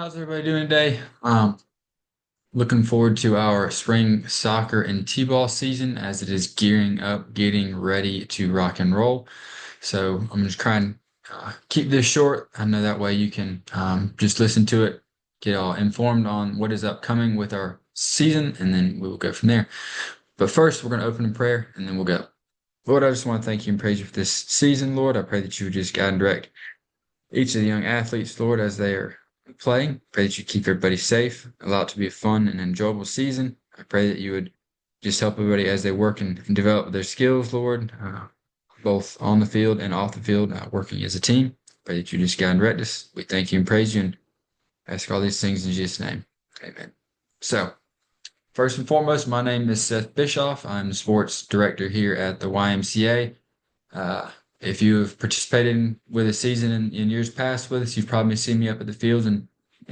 How's everybody doing today? Looking forward to our spring soccer and t-ball season as it is gearing up, getting ready to rock and roll. So I'm just trying to keep this short. I know that way you can just listen to it, get all informed on what is upcoming with our season, and then we will go from there. But first, we're going to open in prayer, and then we'll go. Lord, I just want to thank you and praise you for this season, Lord. I pray that you would just guide and direct each of the young athletes, Lord, as they are playing. Pray that you keep everybody safe, allow it to be a fun and enjoyable season. I pray that you would just help everybody as they work and develop their skills, Lord, both on the field and off the field, working as a team. Pray that you just guide and direct us. We thank you and praise you and ask all these things in Jesus' name. Amen. So, first and foremost, my name is Seth Bischoff. I'm the sports director here at the YMCA. Uh, if you have participated with a season in years past with us, you've probably seen me up at the fields. And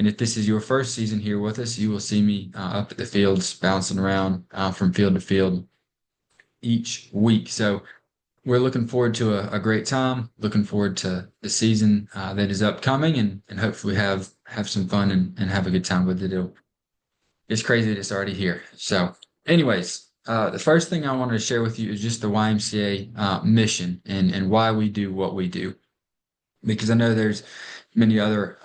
if this is your first season here with us, you will see me up at the fields, bouncing around from field to field each week. So we're looking forward to a great time, looking forward to the season that is upcoming, and hopefully have some fun and have a good time with it. It's crazy that it's already here. So, anyways, the first thing I wanted to share with you is just the YMCA mission and why we do what we do. Because I know there's many other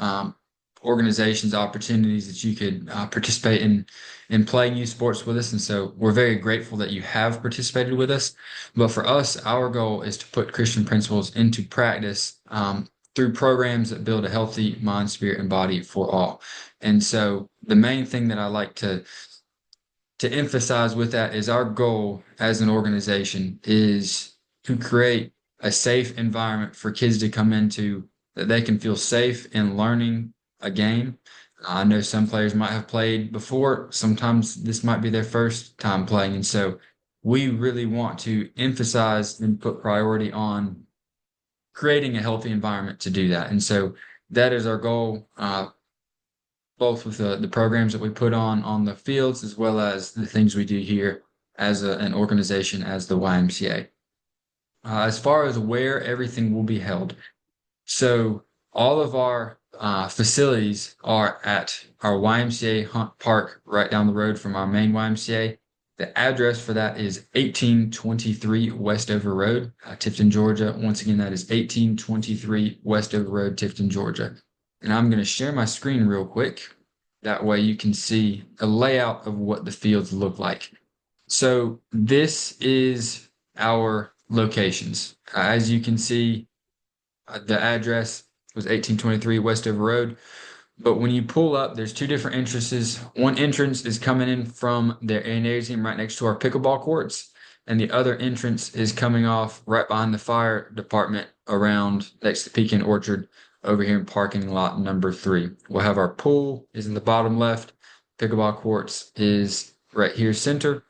organizations, opportunities that you could participate in playing youth sports with us. And so we're very grateful that you have participated with us. But for us, our goal is to put Christian principles into practice through programs that build a healthy mind, spirit, and body for all. And so the main thing that I like to emphasize with that is our goal as an organization is to create a safe environment for kids to come into that they can feel safe in learning a game. I know some players might have played before. Sometimes this might be their first time playing. And so we really want to emphasize and put priority on creating a healthy environment to do that. And so that is our goal, both with the programs that we put on the fields as well as the things we do here as an organization as the YMCA. As far as where everything will be held, so all of our facilities are at our YMCA Hunt Park right down the road from our main YMCA. The address for that is 1823 Westover Road, Tifton, Georgia. Once again, that is 1823 Westover Road, Tifton, Georgia. And I'm going to share my screen real quick. That way you can see a layout of what the fields look like. So this is our locations. As you can see, the address was 1823 Westover Road. But when you pull up, there's two different entrances. One entrance is coming in from the gymnasium right next to our pickleball courts, and the other entrance is coming off right behind the fire department around next to Pecan Orchard over here in parking lot number 3. We'll have our pool is in the bottom left. Pickleball courts is right here center.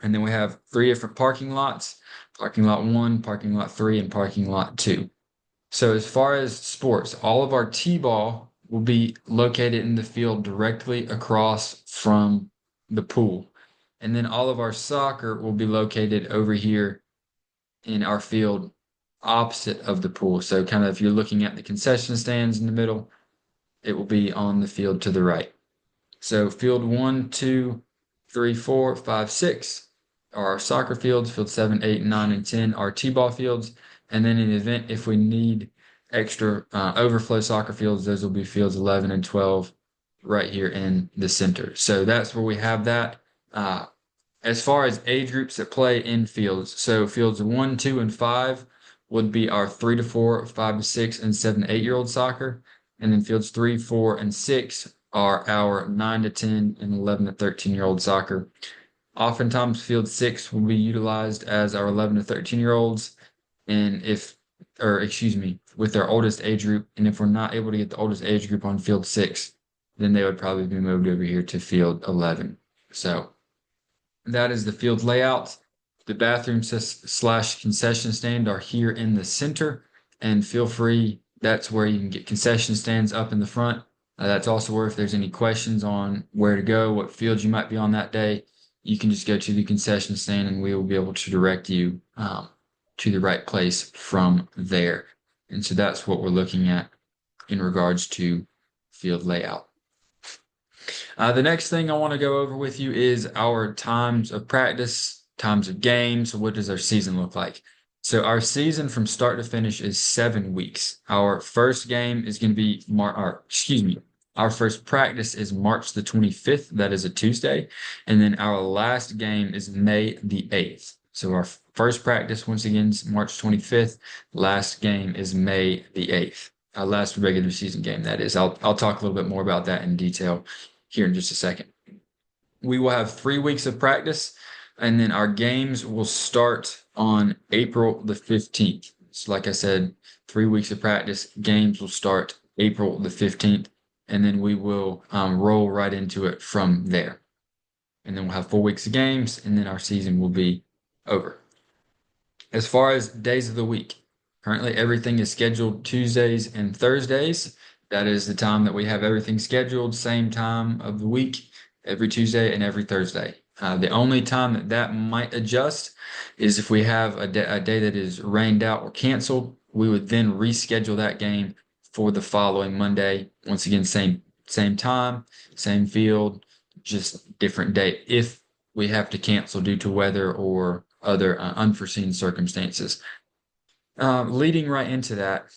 And then we have 3 different parking lots, parking lot 1, parking lot 3, and parking lot 2. So as far as sports, all of our T-ball will be located in the field directly across from the pool. And then all of our soccer will be located over here in our field opposite of the pool. So kind of if you're looking at the concession stands in the middle, it will be on the field to the right. So field 1, 2, 3, 4, 5, 6 are our soccer fields. Field 7, 8, 9, and 10 are T-ball fields. And then in the event, if we need extra overflow soccer fields, those will be fields 11 and 12 right here in the center. So that's where we have that. As far as age groups that play in fields, so fields 1, 2, and 5 would be our 3 to 4, 5 to 6, and 7 to 8-year-old soccer. And then fields 3, 4, and 6 are our 9 to 10 and 11 to 13-year-old soccer. Oftentimes, field 6 will be utilized as our 11 to 13-year-olds, and with our oldest age group. And if we're not able to get the oldest age group on field 6, then they would probably be moved over here to field 11. So that is the field layout. The bathroom slash concession stand are here in the center, and feel free, that's where you can get concession stands up in the front. That's also where if there's any questions on where to go, what fields you might be on that day, you can just go to the concession stand and we will be able to direct you to the right place from there. And so that's what we're looking at in regards to field layout. The next thing I want to go over with you is our times of practice, times of games. What does our season look like? So our season from start to finish is 7 weeks. Our first game is going to be our first practice is March the 25th. That is a Tuesday. And then our last game is May the 8th. So our first practice, once again, is March 25th. Last game is May the 8th. Our last regular season game, that is. I'll talk a little bit more about that in detail here in just a second. We will have 3 weeks of practice, and then our games will start on April the 15th. So, like I said, 3 weeks of practice, games will start April the 15th, and then we will roll right into it from there. And then we'll have 4 weeks of games, and then our season will be over. As far as days of the week, currently everything is scheduled Tuesdays and Thursdays. That is the time that we have everything scheduled, same time of the week, every Tuesday and every Thursday. The only time that that might adjust is if we have a day that is rained out or canceled. We would then reschedule that game for the following Monday. Once again, same time, same field, just different date. If we have to cancel due to weather or other unforeseen circumstances. Leading right into that,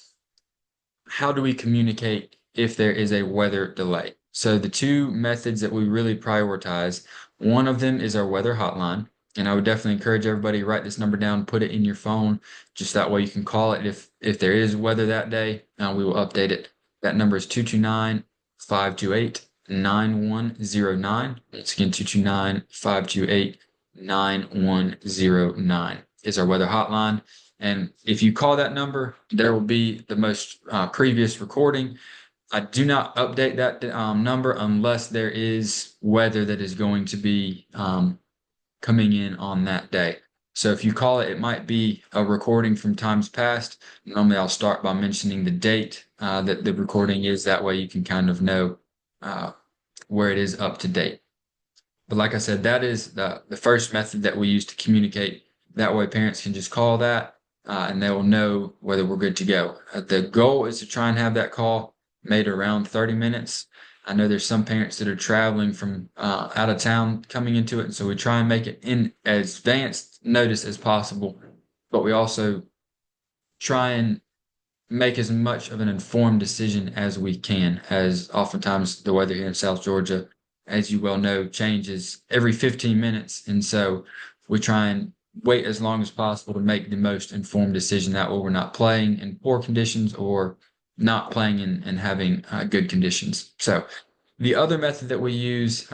how do we communicate if there is a weather delay? So the two methods that we really prioritize, one of them is our weather hotline. And I would definitely encourage everybody to write this number down, put it in your phone, just that way you can call it if there is weather that day. We will update it. That number is 229-528-9109. Once again, 229-528-9109 is our weather hotline. And if you call that number, there will be the most previous recording. I do not update that number unless there is weather that is going to be coming in on that day. So if you call it, it might be a recording from times past. Normally, I'll start by mentioning the date that the recording is. That way you can kind of know where it is up to date. But like I said, that is the first method that we use to communicate. That way parents can just call that and they will know whether we're good to go. The goal is to try and have that call made around 30 minutes. I know there's some parents that are traveling from out of town coming into it, and so we try and make it in as advanced notice as possible, but we also try and make as much of an informed decision as we can, as oftentimes the weather here in South Georgia, as you well know, changes every 15 minutes. And so we try and wait as long as possible to make the most informed decision. That way we're not playing in poor conditions or not playing and having good conditions. So the other method that we use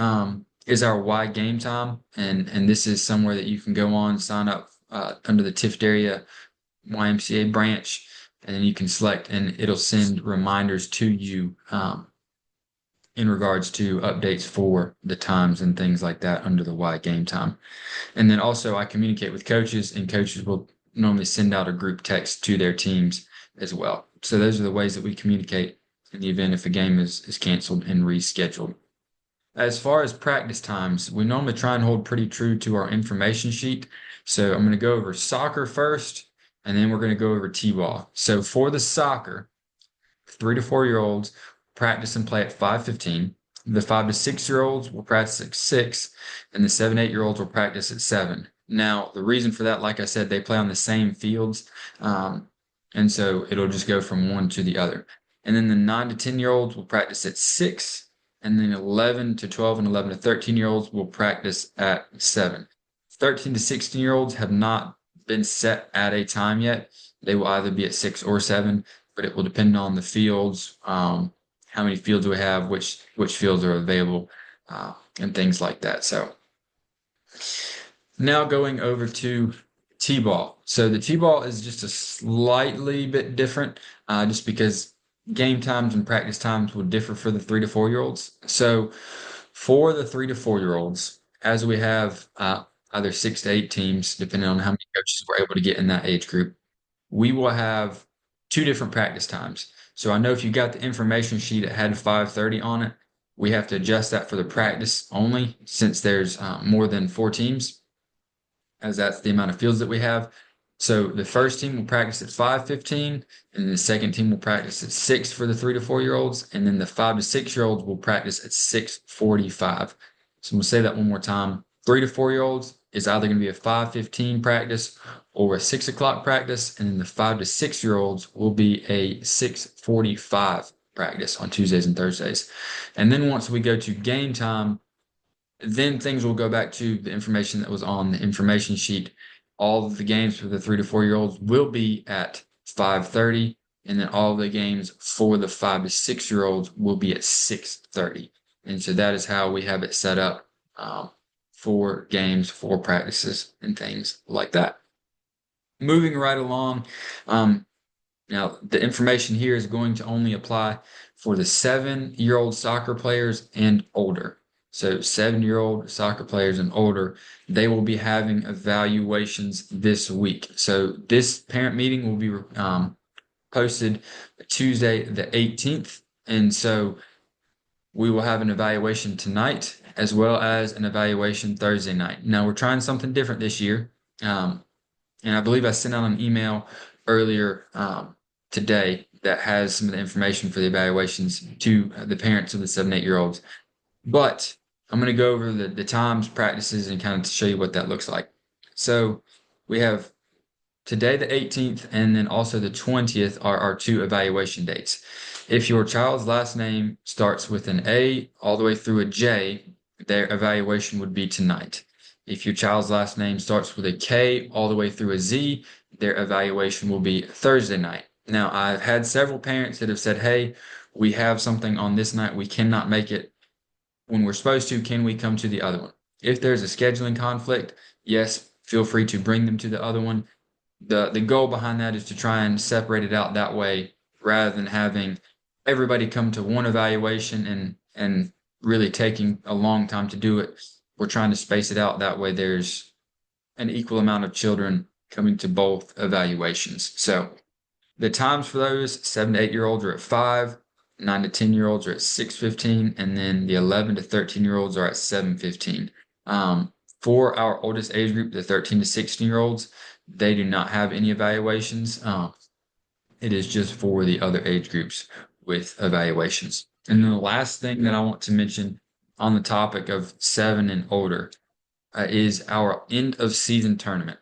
is our Y game time. And this is somewhere that you can go on, sign up under the Tift area YMCA branch, and then you can select and it'll send reminders to you in regards to updates for the times and things like that under the Y game time. And then also I communicate with coaches, and coaches will normally send out a group text to their teams as well. So those are the ways that we communicate in the event if a game is canceled and rescheduled. As far as practice times, we normally try and hold pretty true to our information sheet. So I'm going to go over soccer first, and then we're going to go over T-ball. So for the soccer, 3 to 4 year olds practice and play at 5:15. The 5 to 6 year olds will practice at 6, and the 7 to 8 year olds will practice at 7. Now, the reason for that, like I said, they play on the same fields, and so it'll just go from one to the other. And then the 9 to 10 year olds will practice at 6, and then 11 to 12 and 11 to 13 year olds will practice at 7. 13 to 16 year olds have not been set at a time yet. They will either be at 6 or 7, but it will depend on the fields, how many fields we have, which fields are available, and things like that. So now going over to T-ball. So the T-ball is just a slightly bit different, just because game times and practice times will differ for the 3 to 4 year olds. So for the 3 to 4 year olds, as we have either 6 to 8 teams, depending on how many coaches we're able to get in that age group, we will have 2 different practice times. So I know if you got the information sheet, it had 5:30 on it. We have to adjust that for the practice only, since there's more than 4 teams, as that's the amount of fields that we have. So the first team will practice at 5:15, and the second team will practice at 6 for the 3 to 4 year olds, and then the 5 to 6 year olds will practice at 6:45. So we'll say that one more time. 3 to 4 year olds is either going to be a 5:15 practice or a 6 o'clock practice, and then the 5 to 6 year olds will be a 6:45 practice on Tuesdays and Thursdays. And then once we go to game time, then things will go back to the information that was on the information sheet. All of the games for the 3 to 4 year olds will be at 5:30, and then all of the games for the 5 to 6 year olds will be at 6:30. And so that is how we have it set up for games, for practices, and things like that. Moving right along, now the information here is going to only apply for the 7-year-old soccer players and older. So 7-year-old soccer players and older, they will be having evaluations this week. So this parent meeting will be posted Tuesday the 18th. And so we will have an evaluation tonight as well as an evaluation Thursday night. Now we're trying something different this year. And I believe I sent out an email earlier today that has some of the information for the evaluations to the parents of the 7, 8 year olds. But I'm going to go over the times, practices, and kind of show you what that looks like. So we have today, the 18th, and then also the 20th are our 2 evaluation dates. If your child's last name starts with an A all the way through a J, their evaluation would be tonight. If your child's last name starts with a K all the way through a Z, their evaluation will be Thursday night. Now, I've had several parents that have said, hey, we have something on this night. We cannot make it when we're supposed to. Can we come to the other one? If there's a scheduling conflict, yes, feel free to bring them to the other one. The goal behind that is to try and separate it out that way rather than having everybody come to one evaluation and really taking a long time to do it. We're trying to space it out that way there's an equal amount of children coming to both evaluations. So the times for those 7 to 8 year olds are at 5, 9 to 10 year olds are at 6:15, and then the 11 to 13 year olds are at 7:15. For our oldest age group, the 13 to 16 year olds, they do not have any evaluations. It is just for the other age groups with evaluations. And then the last thing that I want to mention on the topic of 7 and older is our end of season tournament.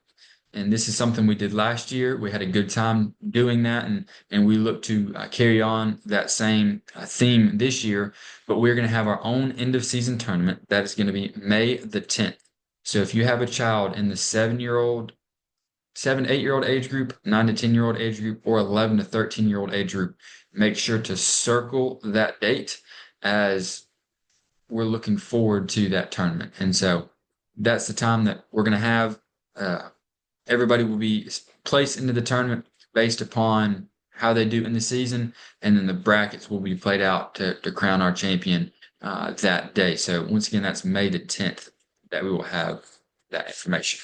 And this is something we did last year. We had a good time doing that, and we look to carry on that same theme this year. But we're going to have our own end of season tournament that is going to be May the 10th. So if you have a child in the 7 to 8 year old age group, 9 to 10 year old age group, or 11 to 13 year old age group, make sure to circle that date as we're looking forward to that tournament. And so that's the time that we're going to have. Everybody will be placed into the tournament based upon how they do in the season, and then the brackets will be played out to crown our champion that day. So once again, that's May the 10th that we will have that information.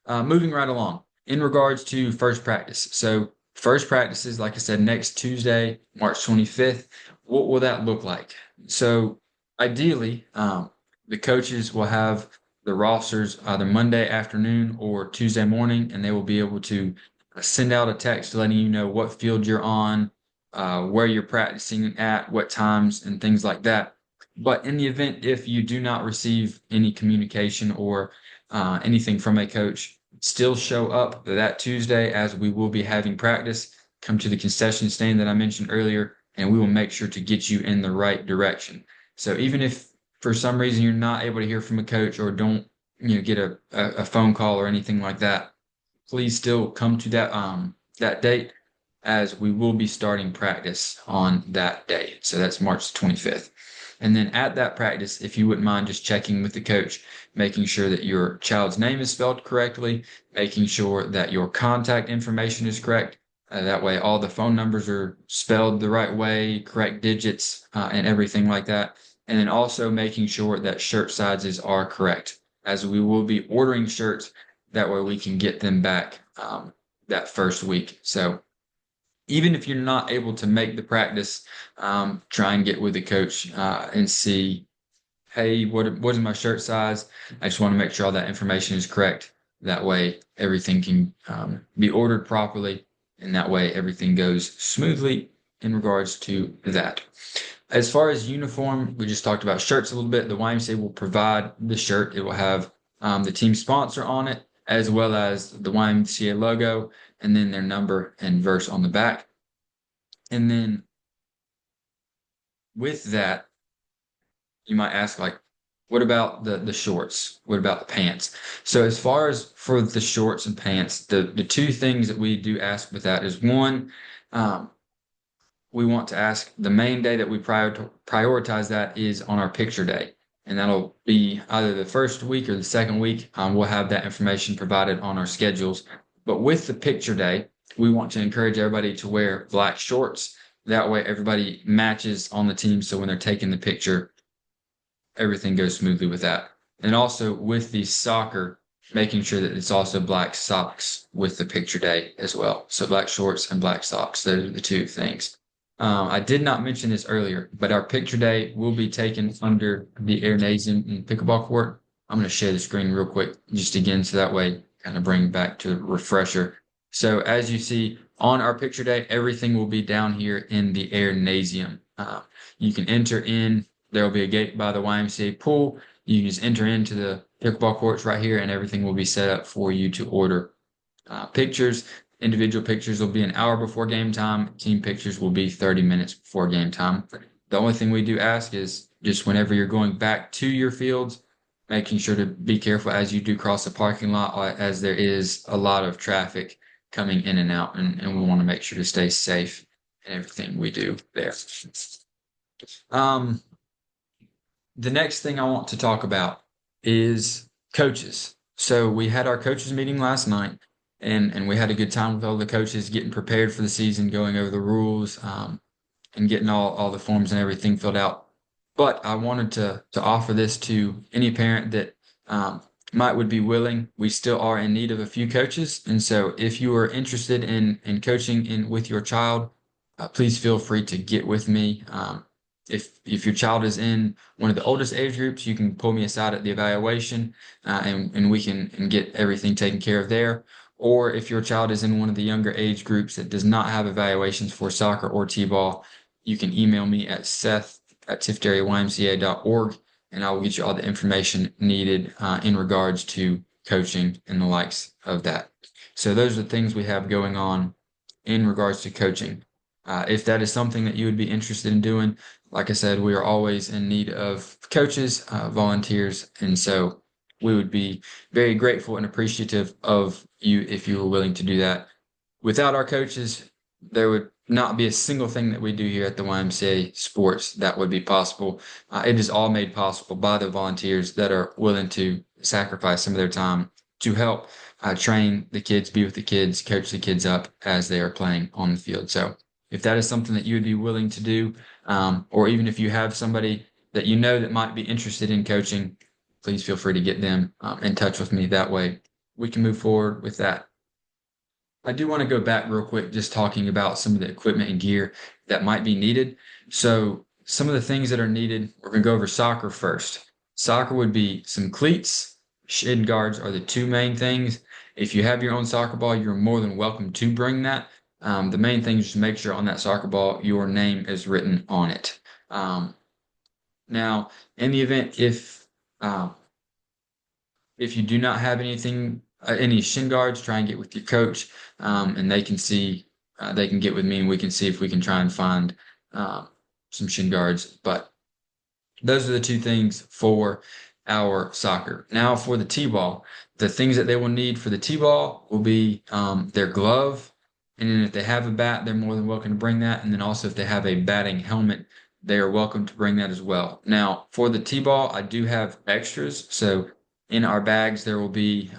Moving right along, in regards to first practice. So first practice is, like I said, next Tuesday, March 25th. What will that look like? So ideally, the coaches will have the rosters either Monday afternoon or Tuesday morning, and they will be able to send out a text letting you know what field you're on, where you're practicing at, what times, and things like that. But in the event if you do not receive any communication or anything from a coach, still show up that Tuesday as we will be having practice. Come to the concession stand that I mentioned earlier, and we will make sure to get you in the right direction. So even if for some reason you're not able to hear from a coach or don't get a phone call or anything like that, please still come to that date as we will be starting practice on that day. So that's March 25th. And then at that practice, if you wouldn't mind just checking with the coach, making sure that your child's name is spelled correctly, making sure that your contact information is correct. That way all the phone numbers are spelled the right way, correct digits, and everything like that. And then also making sure that shirt sizes are correct, as we will be ordering shirts. That way we can get them back that first week. So even if you're not able to make the practice, try and get with the coach and see, hey, what is my shirt size? I just want to make sure all that information is correct. That way, everything can be ordered properly, and that way, everything goes smoothly in regards to that. As far as uniform, we just talked about shirts a little bit. The YMCA will provide the shirt. It will have the team sponsor on it, as well as the YMCA logo, and then their number and verse on the back. And then with that, you might ask, like, what about the shorts? What about the pants? So as far as for the shorts and pants, the two things that we do ask with that is one, um, we want to ask the main day that we prioritize that is on our picture day. And that'll be either the first week or the second week. We'll have that information provided on our schedules. But with the picture day, we want to encourage everybody to wear black shorts. That way, everybody matches on the team. So when they're taking the picture, everything goes smoothly with that. And also with the soccer, making sure that it's also black socks with the picture day as well. So black shorts and black socks. Those are the two things. I did not mention this earlier, but our picture day will be taken under the Air Nasium and pickleball court. I'm going to share the screen real quick, just again, so that way kind of bring back to a refresher. So as you see on our picture day, everything will be down here in the Air Nasium. You can enter in. There will be a gate by the YMCA pool. You can just enter into the pickleball courts right here, and everything will be set up for you to order. Pictures, individual pictures will be an hour before game time. Team pictures will be 30 minutes before game time. The only thing we do ask is just whenever you're going back to your fields, making sure to be careful as you do cross the parking lot, as there is a lot of traffic coming in and out, and we want to make sure to stay safe in everything we do there. Um, the next thing I want to talk about is coaches. So we had our coaches meeting last night, and we had a good time with all the coaches getting prepared for the season, going over the rules, and getting all the forms and everything filled out. But I wanted to offer this to any parent that would be willing. We still are in need of a few coaches, and so if you are interested in coaching with your child, please feel free to get with me. If your child is in one of the oldest age groups, you can pull me aside at the evaluation, and we can get everything taken care of there. Or if your child is in one of the younger age groups that does not have evaluations for soccer or t-ball, you can email me at seth@tifterraymca.org, and I will get you all the information needed in regards to coaching and the likes of that. So those are the things we have going on in regards to coaching. If that is something that you would be interested in doing, like I said, we are always in need of coaches, volunteers, and so we would be very grateful and appreciative of you if you were willing to do that. Without our coaches, there would not be a single thing that we do here at the YMCA Sports that would be possible. It is all made possible by the volunteers that are willing to sacrifice some of their time to help train the kids, be with the kids, coach the kids up as they are playing on the field. So if that is something that you would be willing to do, or even if you have somebody that you know that might be interested in coaching, please feel free to get them in touch with me. That way we can move forward with that. I do want to go back real quick, just talking about some of the equipment and gear that might be needed. So some of the things that are needed, we're going to go over soccer first. Soccer would be some cleats. Shin guards are the two main things. If you have your own soccer ball, you're more than welcome to bring that. The main thing is just make sure on that soccer ball your name is written on it. Now, in the event if you do not have any shin guards, try and get with your coach, and they can see, they can get with me, and we can see if we can try and find some shin guards. But those are the two things for our soccer. Now for the t-ball, the things that they will need for the t-ball will be their glove, and then if they have a bat, they're more than welcome to bring that. And then also if they have a batting helmet, they are welcome to bring that as well. Now for the t-ball, I do have extras. So in our bags, there will be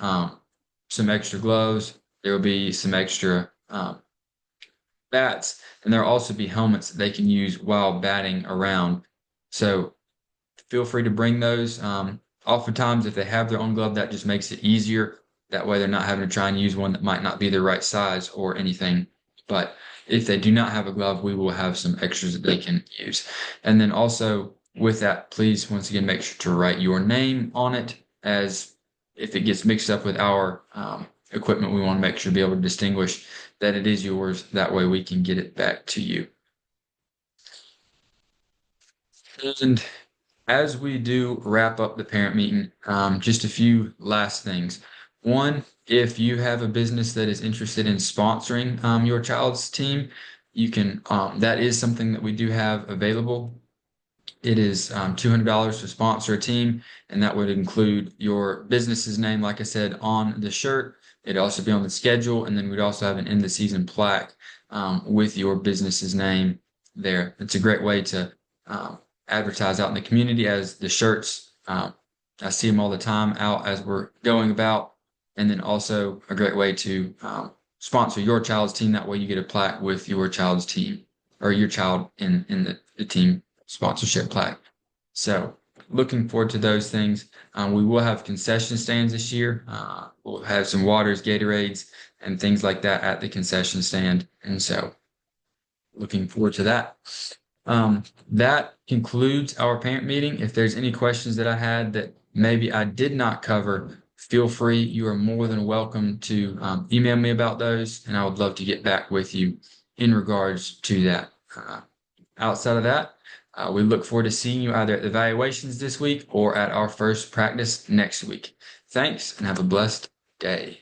some extra gloves. There will be some extra bats, and there will also be helmets that they can use while batting around. So feel free to bring those. Oftentimes, if they have their own glove, that just makes it easier. That way, they're not having to try and use one that might not be the right size or anything. But if they do not have a glove, we will have some extras that they can use. And then also with that, please, once again, make sure to write your name on it, as if it gets mixed up with our equipment, we want to make sure to be able to distinguish that it is yours. That way we can get it back to you. And as we do wrap up the parent meeting, just a few last things. One, if you have a business that is interested in sponsoring your child's team, you can, that is something that we do have available. It is $200 to sponsor a team, and that would include your business's name, like I said, on the shirt. It'd also be on the schedule, and then we'd also have an end of season plaque with your business's name there. It's a great way to advertise out in the community as the shirts. I see them all the time out as we're going about, and then also a great way to sponsor your child's team. That way, you get a plaque with your child's team or your child in the team sponsorship plaque. So looking forward to those things. We will have concession stands this year. We'll have some waters, Gatorades, and things like that at the concession stand. And so looking forward to that. That concludes our parent meeting. If there's any questions that I had that maybe I did not cover, feel free. You are more than welcome to email me about those, and I would love to get back with you in regards to that. Outside of that, we look forward to seeing you either at the evaluations this week or at our first practice next week. Thanks, and have a blessed day.